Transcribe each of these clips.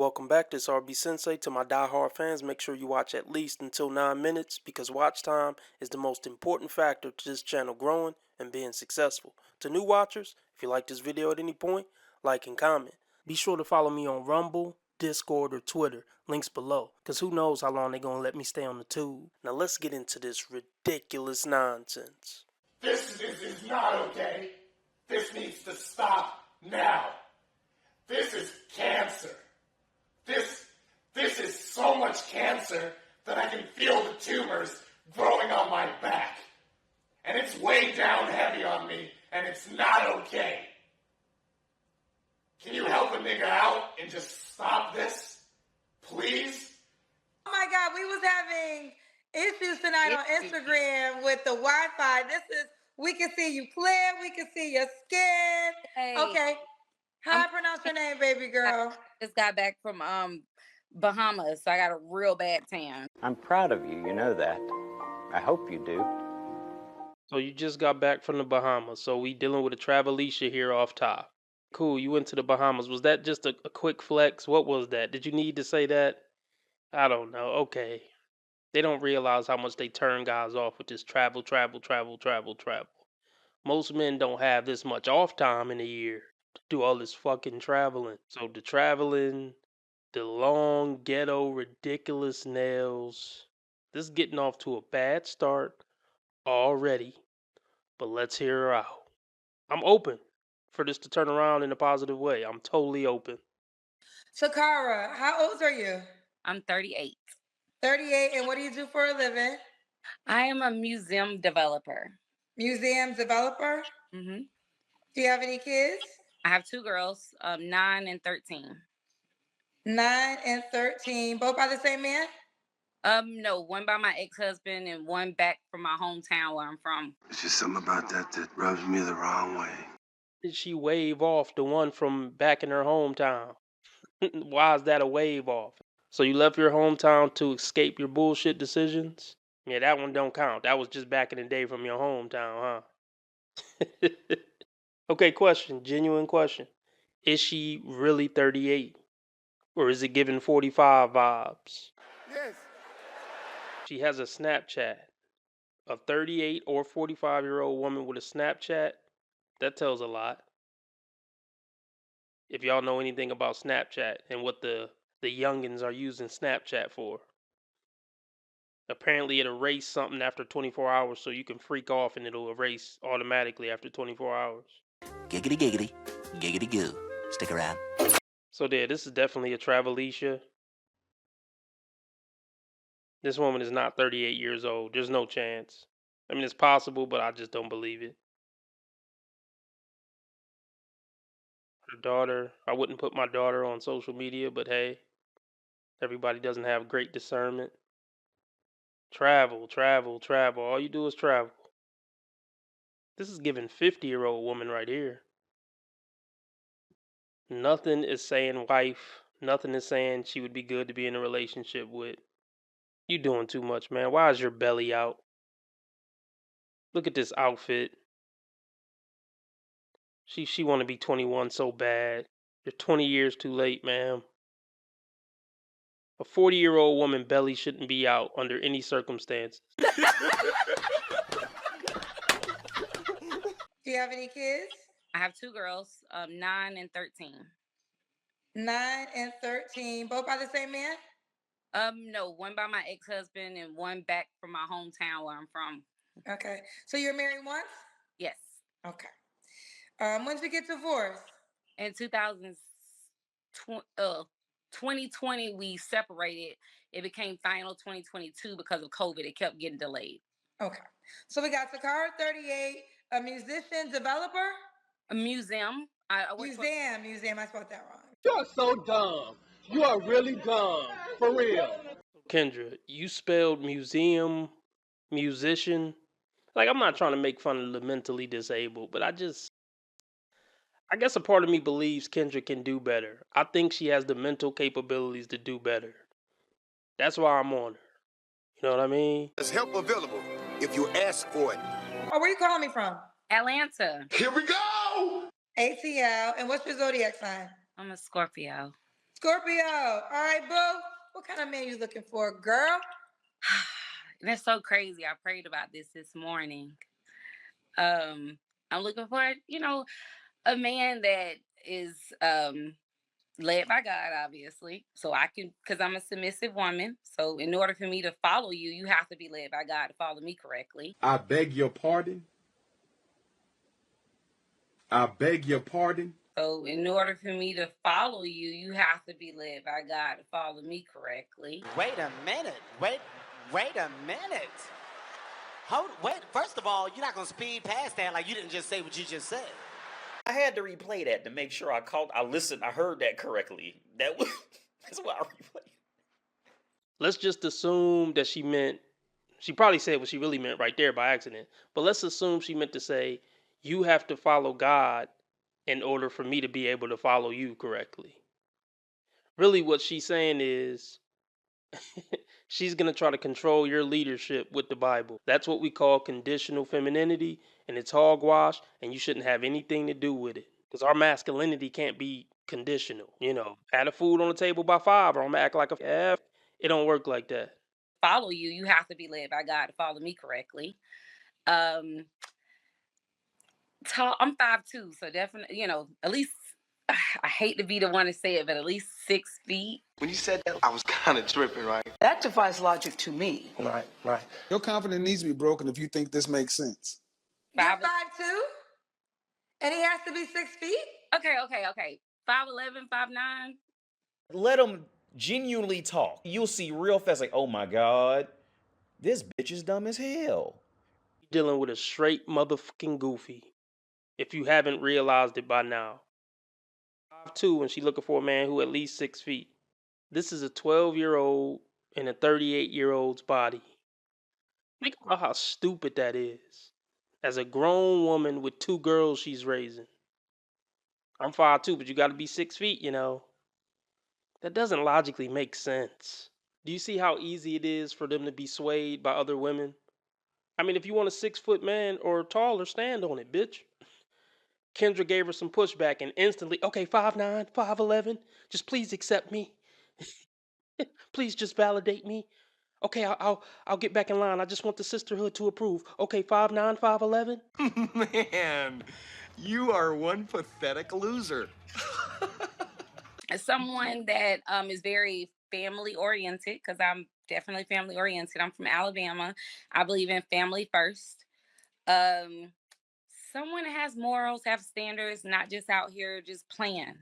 Welcome back, this RB Sensei. To my die-hard fans, make sure you watch at least until 9 minutes because watch time is the most important factor to this channel growing and being successful. To new watchers, if you like this video at any point, like and comment. Be sure to follow me on Rumble, Discord, or Twitter, links below, because who knows how long they're going to let me stay on the tube. Now let's get into this ridiculous nonsense. This is not okay. This needs to stop now. This is cancer. This is so much cancer that I can feel the tumors growing on my back. And it's way down heavy on me, and it's not okay. Can you help a nigga out and just stop this? Please? Oh my God, we was having issues tonight on Instagram with the Wi-Fi. We can see you clear, we can see your skin. Hey, okay. How I pronounce your name, baby girl? I just got back from Bahamas, so I got a real bad tan. I'm proud of you, you know that. I hope you do. So you just got back from the Bahamas, so we dealing with a Travelicia here off top. Cool, you went to the Bahamas. Was that just a quick flex? What was that? Did you need to say that? I don't know. Okay. They don't realize how much they turn guys off with this travel. Most men don't have this much off time in a year to do all this fucking traveling. So the traveling, the long, ghetto, ridiculous nails. This is getting off to a bad start already. But let's hear her out. I'm open for this to turn around in a positive way. I'm totally open. Shakara, how old are you? I'm 38. 38, and what do you do for a living? I am a museum developer. Museum developer? Mm-hmm. Do you have any kids? I have two girls, 9 and 13. 9 and 13, both by the same man? No, one by my ex-husband and one back from my hometown where I'm from. It's just something about that rubs me the wrong way. Did she wave off the one from back in her hometown? Why is that a wave off? So you left your hometown to escape your bullshit decisions? Yeah, that one don't count. That was just back in the day from your hometown, huh? Okay, question. Genuine question. Is she really 38? Or is it giving 45 vibes? Yes. She has a Snapchat. A 38 or 45-year-old woman with a Snapchat? That tells a lot. If y'all know anything about Snapchat and what the youngins are using Snapchat for. Apparently it erased something after 24 hours so you can freak off and it'll erase automatically after 24 hours. Giggity giggity, giggity goo. Stick around. So there, this is definitely a Travelicia. This woman is not 38 years old. There's no chance. I mean, it's possible, but I just don't believe it. Her daughter, I wouldn't put my daughter on social media, but hey, everybody doesn't have great discernment. Travel. All you do is travel. This is giving 50-year-old woman right here. Nothing is saying wife. Nothing is saying she would be good to be in a relationship with. You doing too much, man. Why is your belly out? Look at this outfit. She want to be 21 so bad. You're 20 years too late, ma'am. A 40-year-old woman belly shouldn't be out under any circumstances. Do you have any kids? I have two girls, 9 and 13. 9 and 13, both by the same man? No, one by my ex-husband and one back from my hometown where I'm from. Okay. So you're married once? Yes. Okay. When did you get divorced? In 2020, we separated. It became final 2022 because of COVID. It kept getting delayed. Okay. So we got Sakara, 38, a musician, developer? A museum. Museum. I spelled that wrong. You're so dumb. You are really dumb. For real. Kendra, you spelled museum, musician. Like, I'm not trying to make fun of the mentally disabled, but I guess a part of me believes Kendra can do better. I think she has the mental capabilities to do better. That's why I'm on her. You know what I mean? There's help available if you ask for it. Oh, where you calling me from? Atlanta. Here we go! ATL. And what's your zodiac sign? I'm a Scorpio. Scorpio. All right, boo. What kind of man you looking for, girl? That's so crazy. I prayed about this morning. I'm looking for, a man that is led by God, obviously. So I can, because I'm a submissive woman. So in order for me to follow you, you have to be led by God to follow me correctly. I beg your pardon. I beg your pardon. So in order for me to follow you, you have to be led by God to follow me correctly. Wait a minute. Wait a minute. Wait. First of all, you're not gonna speed past that like you didn't just say what you just said. I had to replay that to make sure I heard that correctly. That was that's why I replayed. Let's just assume that she probably said what she really meant right there by accident. But let's assume she meant to say, you have to follow God in order for me to be able to follow you correctly. Really, what she's saying is she's going to try to control your leadership with the Bible. That's what we call conditional femininity, and it's hogwash, and you shouldn't have anything to do with it. Because our masculinity can't be conditional. Had a food on the table by 5, or I'm going to act like a F. It don't work like that. Follow you, you have to be led by God to follow me correctly. Tall, I'm 5'2", so definitely, at least, I hate to be the one to say it, but at least 6 feet. When you said that, I was kind of tripping, right? That defies logic to me. Right. Your confidence needs to be broken if you think this makes sense. You're 5'2", and he has to be 6 feet. Okay. 5'11", 5'9". Let them genuinely talk. You'll see real fast, like, oh my God, this bitch is dumb as hell. You're dealing with a straight motherfucking goofy, if you haven't realized it by now. 5'2", and she looking for a man who at least 6 feet. This is a 12-year-old in a 38-year-old's body. Think about how stupid that is. As a grown woman with 2 girls she's raising. I'm 5'2", but you got to be 6 feet, That doesn't logically make sense. Do you see how easy it is for them to be swayed by other women? I mean, if you want a 6-foot man or taller, stand on it, bitch. Kendra gave her some pushback and instantly, okay, 5'9", 5'11", just please accept me. Please just validate me. Okay, I'll get back in line. I just want the sisterhood to approve. Okay, 5'9", 5'11". Man, you are one pathetic loser. As someone that is very family oriented, because I'm definitely family oriented. I'm from Alabama. I believe in family first. Someone that has morals, have standards, not just out here just playing,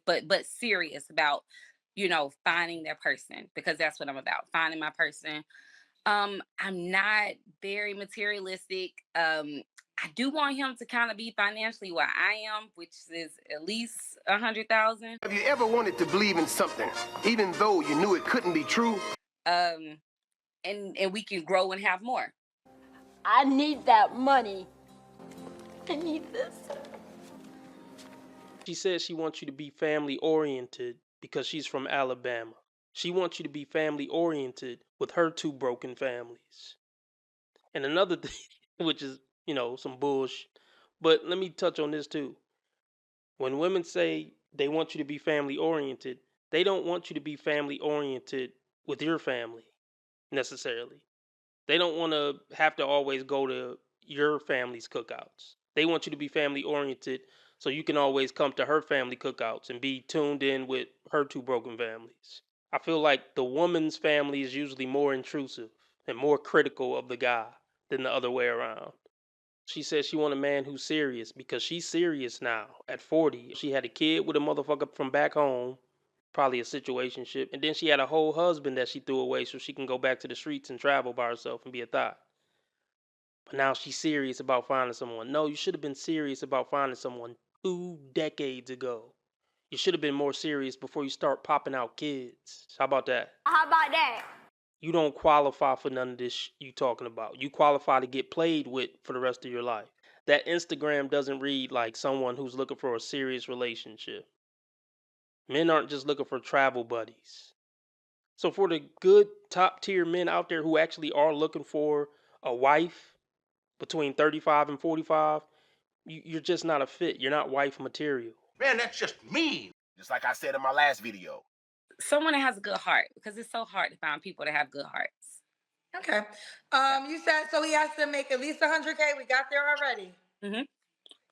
but serious about, finding their person, because that's what I'm about, finding my person. I'm not very materialistic. I do want him to kind of be financially where I am, which is at least 100,000. Have you ever wanted to believe in something, even though you knew it couldn't be true? And we can grow and have more. I need that money. I need this. She says she wants you to be family oriented because she's from Alabama. She wants you to be family oriented with her 2 broken families. And another thing, which is, some bullshit. But let me touch on this too. When women say they want you to be family oriented, they don't want you to be family oriented with your family necessarily. They don't want to have to always go to your family's cookouts. They want you to be family oriented so you can always come to her family cookouts and be tuned in with her 2 broken families. I feel like the woman's family is usually more intrusive and more critical of the guy than the other way around. She says she want a man who's serious because she's serious now. At 40, she had a kid with a motherfucker from back home, probably a situationship, and then she had a whole husband that she threw away so she can go back to the streets and travel by herself and be a thot. But now she's serious about finding someone. No, you should have been serious about finding someone 2 decades ago. You should have been more serious before you start popping out kids. How about that? How about that? You don't qualify for none of this you talking about. You qualify to get played with for the rest of your life. That Instagram doesn't read like someone who's looking for a serious relationship. Men aren't just looking for travel buddies. So for the good top tier men out there who actually are looking for a wife between 35 and 45, you're just not a fit. You're not wife material. Man, that's just mean. Just like I said in my last video. Someone that has a good heart, because it's so hard to find people that have good hearts. Okay. You said so he has to make at least 100K. We got there already. Mm-hmm.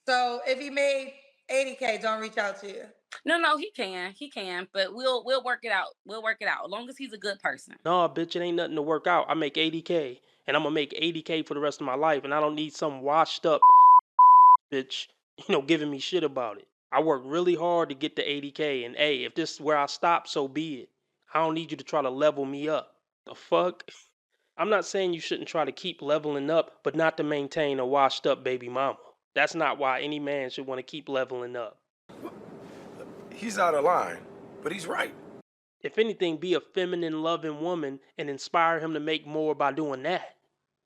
So if he made 80K, don't reach out to you. No, he can, but we'll work it out. We'll work it out as long as he's a good person. No, bitch, it ain't nothing to work out. I make 80K, and I'm gonna make 80K for the rest of my life, and I don't need some washed up bitch, giving me shit about it. I work really hard to get to 80K, and hey, if this is where I stop, so be it. I don't need you to try to level me up. The fuck? I'm not saying you shouldn't try to keep leveling up, but not to maintain a washed up baby mama. That's not why any man should want to keep leveling up. He's out of line, but he's right. If anything, be a feminine, loving woman and inspire him to make more by doing that.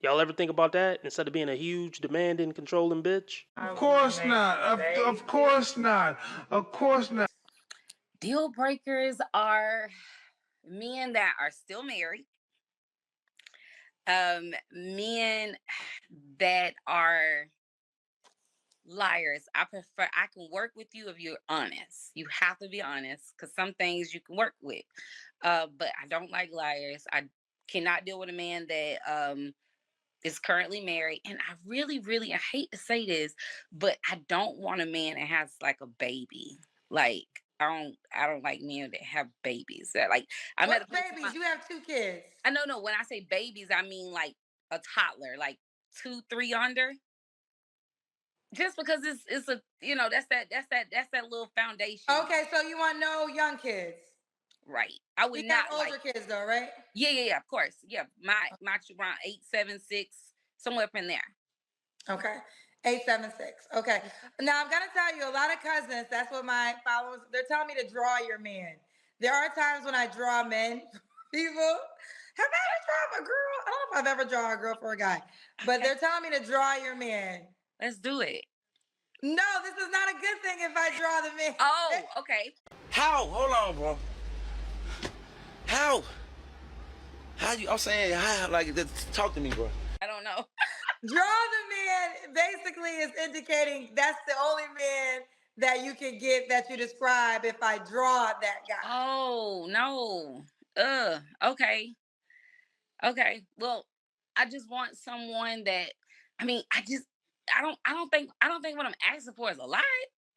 Y'all ever think about that instead of being a huge, demanding, controlling bitch? Of course not. Of course not. Of course not. Deal breakers are men that are still married, men that are liars. I can work with you if you're honest. You have to be honest, because some things you can work with. But I don't like liars. I cannot deal with a man that is currently married. And I really, really, I hate to say this, but I don't want a man that has like a baby. Like I don't like men that have babies. That like I met What's a place in babies? You have 2 kids. I know, no. When I say babies, I mean like a toddler, like 2, 3 under. Just because it's a that's that little foundation. Okay, so you want no young kids. Right. I would You got not older like. kids though, right? Yeah, of course. Yeah, my around 8, 7, 6, somewhere up in there. Okay. 876. Okay. Now I'm gonna tell you, a lot of cousins, that's what my followers, they're telling me to draw your man. There are times when I draw men, people. Have I ever drawn a girl? I don't know if I've ever drawn a girl for a guy, but Okay. they're telling me to draw your man. Let's do it. No, this is not a good thing if I draw the man. Oh, okay. How? Hold on, bro. How? How you? I'm saying, how? Like, talk to me, bro. I don't know. Draw the man basically is indicating that's the only man that you can get that you describe if I draw that guy. Oh no. Okay. Okay. Well, I just want someone that. I mean, I don't think what I'm asking for is a lot.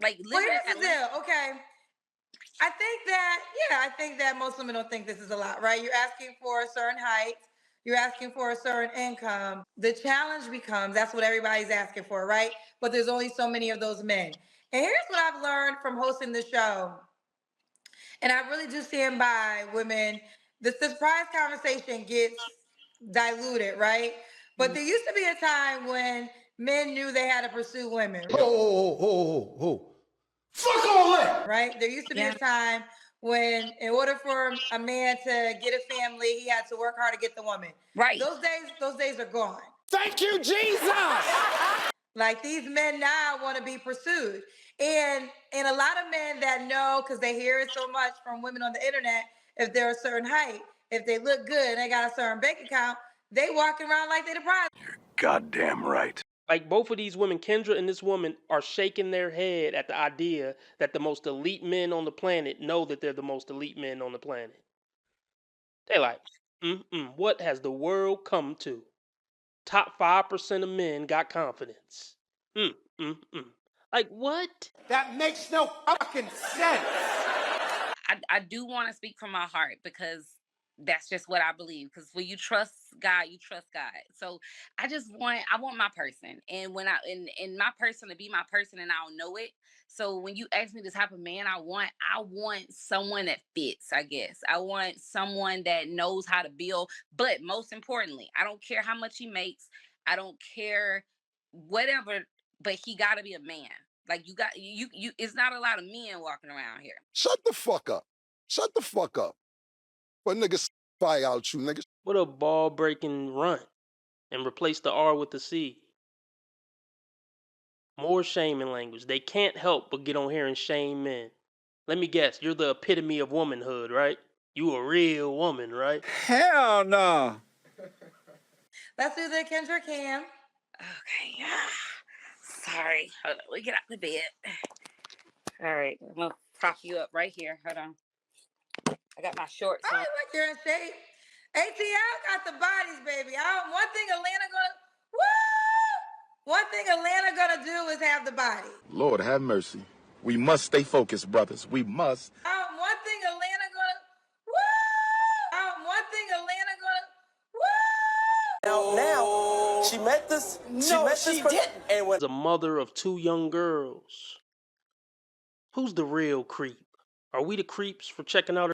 Like Well, living here's in the that. deal. Okay. I think that most women don't think this is a lot, right? You're asking for a certain height, you're asking for a certain income. The challenge becomes that's what everybody's asking for, right? But there's only so many of those men. And here's what I've learned from hosting the show. And I really do stand by women. The surprise conversation gets diluted, right? But there used to be a time when men knew they had to pursue women. Fuck all that! Right? There used to be a time when, in order for a man to get a family, he had to work hard to get the woman. Right. Those days are gone. Thank you, Jesus! Like these men now want to be pursued. And a lot of men that know, because they hear it so much from women on the internet, if they're a certain height, if they look good and they got a certain bank account, they walking around like they the prize. Goddamn right. Like both of these women, Kendra and this woman, are shaking their head at the idea that the most elite men on the planet know that they're the most elite men on the planet. They like, what has the world come to? Top 5% of men got confidence. Like what? That makes no fucking sense. I do want to speak from my heart because that's just what I believe. Because when you trust God, you trust God. So I want my person, and when and my person to be my person, and I'll know it. So when you ask me the type of man I want someone that fits. I guess I want someone that knows how to build. But most importantly, I don't care how much he makes. I don't care whatever. But he got to be a man. Like you. It's not a lot of men walking around here. Shut the fuck up. Shut the fuck up. What niggas fire out you, niggas? What a ball breaking runt and replace the R with the C. More shaming language. They can't help but get on here and shame men. Let me guess, you're the epitome of womanhood, right? You a real woman, right? Hell no. Let's do the Kendra Cam. Okay. Sorry. Hold on. We get out the bed. All right. I'm going to prop you up right here. Hold on. I got my shorts I on. like you're in shape. ATL got the bodies, baby. One thing Atlanta gonna do is have the body. Lord have mercy. We must stay focused, brothers. We must. One thing Atlanta gonna. Now, she met this. She didn't. And was a a mother of 2 young girls. Who's the real creep? Are we the creeps for checking out her,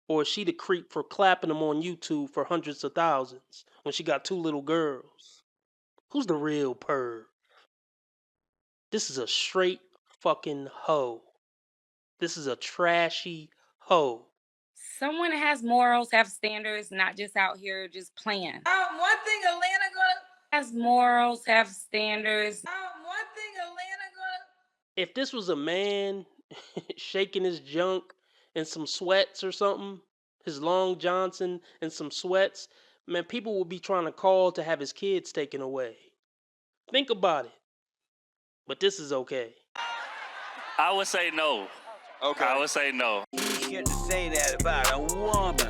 or is she the creep for clapping them on YouTube for hundreds of thousands when she got 2 little girls? Who's the real perv? This is a straight fucking hoe. This is a trashy hoe. Someone that has morals, have standards, not just out here just playing. One thing Atlanta gonna. Has morals, have standards. One thing Atlanta gonna. If this was a man shaking his junk in some sweats or something, his Long Johnson and some sweats, man, people would be trying to call to have his kids taken away. Think about it. But this is okay. I would say no. Okay. I would say no. You shouldn't say that about a woman.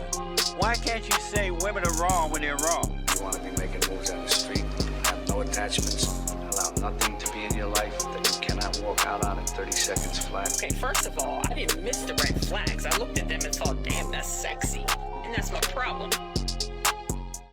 Why can't you say women are wrong when they're wrong? You want to be making moves on the street, have no attachments, allow nothing to be in your life that you cannot walk out on in 30 seconds flat. Okay, first of all, I didn't miss the red flags. I looked at them and thought, damn, that's sexy. And that's my problem.